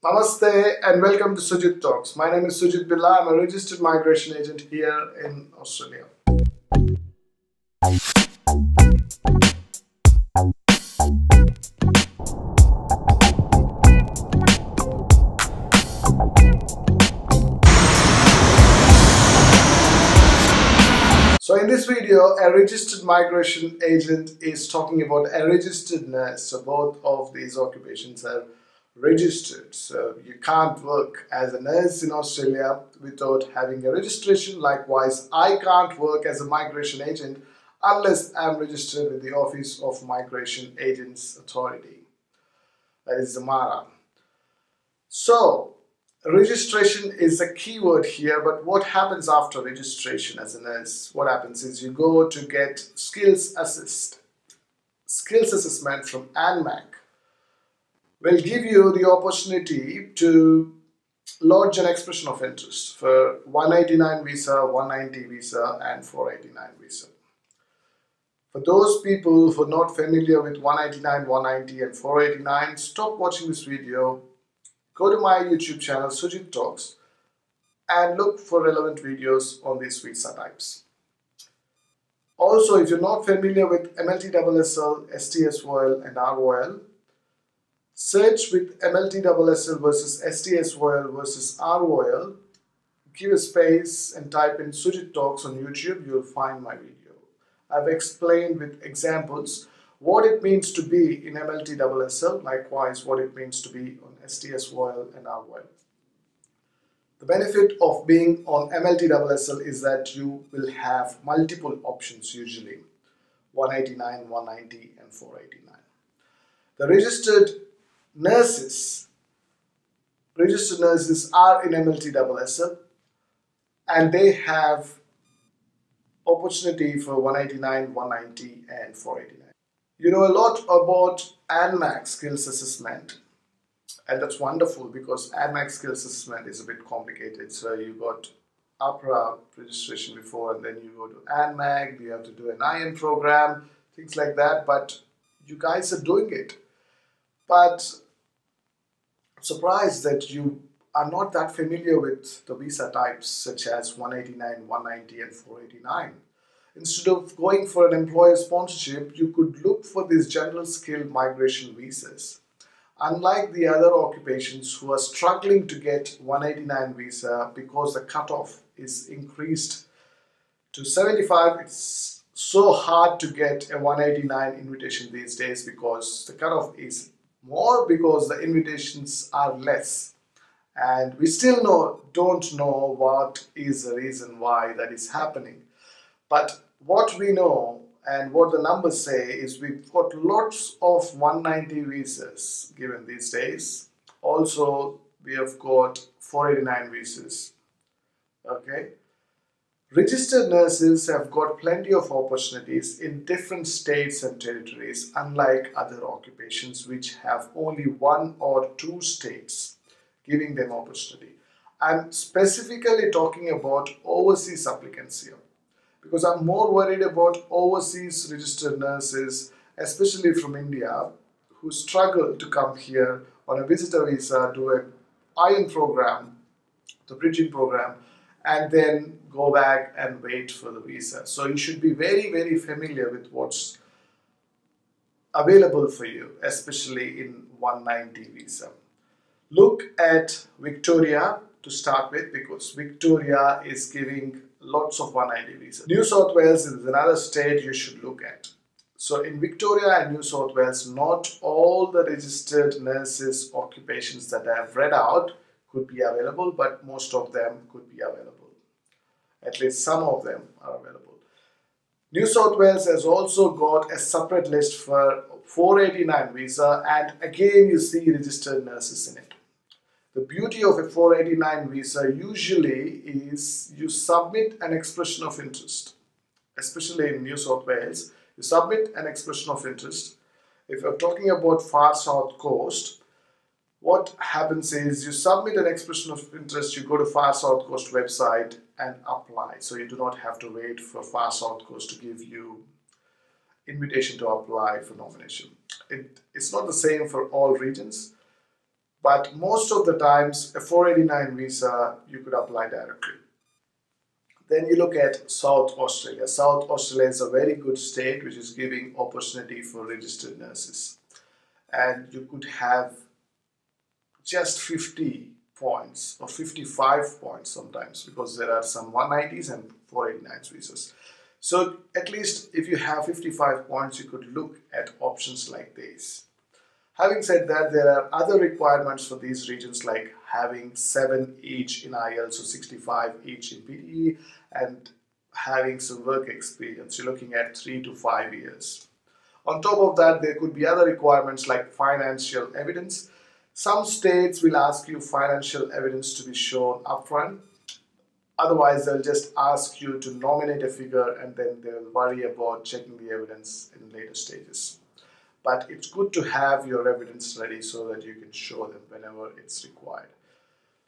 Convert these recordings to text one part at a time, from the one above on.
Namaste and welcome to Sujith Talks. My name is Sujith Billa. I'm a registered migration agent here in Australia. So in this video, a registered migration agent is talking about a registered nurse. So both of these occupations are registered. So you can't work as a nurse in Australia without having a registration. Likewise, I can't work as a migration agent unless I'm registered with the Office of Migration Agents Authority. That is the MARN. So registration is a key word here, but what happens after registration as a nurse? What happens is you go to get skills assessment from AHPRA. Will give you the opportunity to lodge an expression of interest for 189 visa, 190 visa and 489 visa. For those people who are not familiar with 189, 190 and 489, stop watching this video. Go to my YouTube channel, Sujith Talks, and look for relevant videos on these visa types. Also, if you're not familiar with MLT-SSL, STSOL, and ROL, search with MLT-SSL versus STSOL versus ROL, give a space and type in Sujith Talks on YouTube, you'll find my video. I've explained with examples what it means to be in MLT-SSL, likewise what it means to be on STSOL and ROL. The benefit of being on MLT-SSL is that you will have multiple options usually, 189, 190 and 489. The registered nurses are in MLT-SSL and they have opportunity for 189, 190 and 489. You know a lot about AHPRA skills assessment, and that's wonderful because AHPRA skills assessment is a bit complicated. So you got AHPRA registration before and then you go to AHPRA, you have to do an IN program, things like that, but you guys are doing it. But I'm surprised that you are not that familiar with the visa types such as 189, 190 and 489. Instead of going for an employer sponsorship, you could look for these general skill migration visas. Unlike the other occupations who are struggling to get 189 visa because the cutoff is increased to 75, it's so hard to get a 189 invitation these days because the cutoff is more because the invitations are less. And we still don't know what is the reason why that is happening. But what we know and what the numbers say is we've got lots of 190 visas given these days. Also, we have got 489 visas. Okay. Registered nurses have got plenty of opportunities in different states and territories, unlike other occupations which have only one or two states giving them opportunity. I'm specifically talking about overseas applicants here because I'm more worried about overseas registered nurses, especially from India, who struggle to come here on a visitor visa, do an IN program, the bridging program, and then go back and wait for the visa. So you should be very, very familiar with what's available for you, especially in 190 visa. Look at Victoria to start with because Victoria is giving lots of 190 visas. New South Wales is another state you should look at. So in Victoria and New South Wales, not all the registered nurses occupations that I have read out could be available, but most of them could be available. At least some of them are available. New South Wales has also got a separate list for 489 visa, and again you see registered nurses in it. The beauty of a 489 visa usually is you submit an expression of interest, especially in New South Wales. You submit an expression of interest. If you're talking about far south coast, what happens is you submit an expression of interest, you go to Far South Coast website and apply. So you do not have to wait for Far South Coast to give you invitation to apply for nomination. It's not the same for all regions. But most of the times, a 489 visa, you could apply directly. Then you look at South Australia. South Australia is a very good state which is giving opportunity for registered nurses. And you could have just 50 points or 55 points sometimes, because there are some 190s and 489 visas. So at least if you have 55 points, you could look at options like these. Having said that, there are other requirements for these regions, like having 7 each in IELTS or 65 each in PTE, and having some work experience. You're looking at 3 to 5 years. On top of that, there could be other requirements like financial evidence. Some states will ask you financial evidence to be shown upfront. Otherwise, they'll just ask you to nominate a figure, and then they'll worry about checking the evidence in later stages. But it's good to have your evidence ready so that you can show them whenever it's required.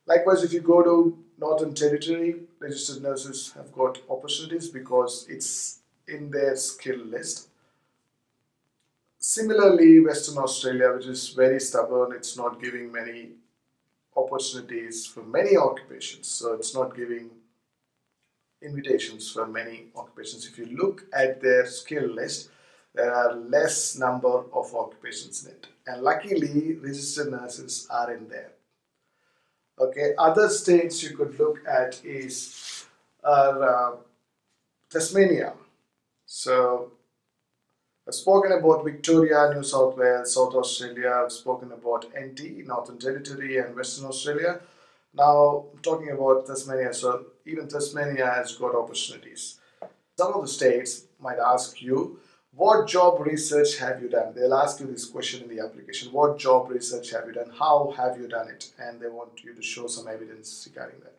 Likewise, if you go to Northern Territory, registered nurses have got opportunities because it's in their skill list. Similarly, Western Australia, which is very stubborn, it's not giving many opportunities for many occupations. So it's not giving invitations for many occupations. If you look at their skill list, there are less number of occupations in it. And luckily, registered nurses are in there. Okay, other states you could look at is Tasmania. So I've spoken about Victoria, New South Wales, South Australia. I've spoken about NT, Northern Territory, and Western Australia. Now I'm talking about Tasmania. So even Tasmania has got opportunities. Some of the states might ask you, what job research have you done? They'll ask you this question in the application. What job research have you done? How have you done it? And they want you to show some evidence regarding that.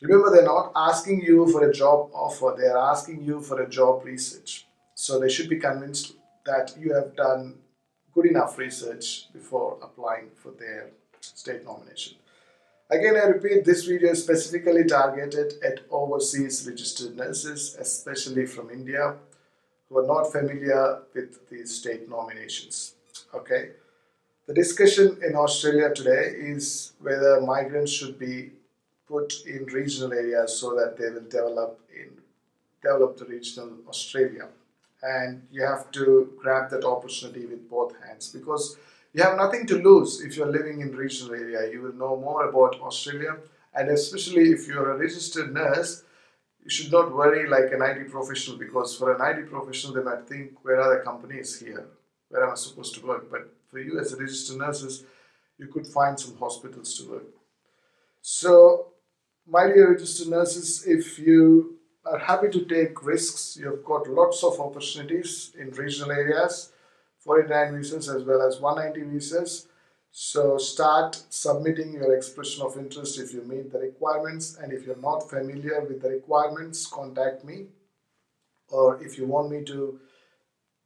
Remember, they're not asking you for a job offer. They're asking you for a job research. So they should be convinced that you have done good enough research before applying for their state nomination. Again, I repeat, this video is specifically targeted at overseas registered nurses, especially from India, who are not familiar with these state nominations. Okay. The discussion in Australia today is whether migrants should be put in regional areas so that they will develop the regional Australia. And you have to grab that opportunity with both hands, because you have nothing to lose if you're living in regional area. You will know more about Australia, and especially if you're a registered nurse, you should not worry like an IT professional, because for an IT professional, they might think, where are the companies here? Where am I supposed to work? But for you as a registered nurses, you could find some hospitals to work. So, my dear registered nurses, if you are happy to take risks, you've got lots of opportunities in regional areas, 489 visas as well as 190 visas. So start submitting your expression of interest if you meet the requirements, and if you're not familiar with the requirements, contact me. Or if you want me to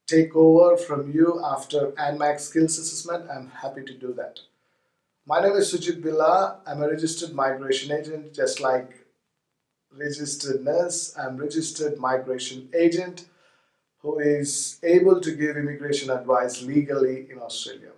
take over from you after ANMAC skills assessment, I'm happy to do that. My name is Sujith Billa. I'm a registered migration agent, just like registered nurse. I'm registered migration agent who is able to give immigration advice legally in Australia.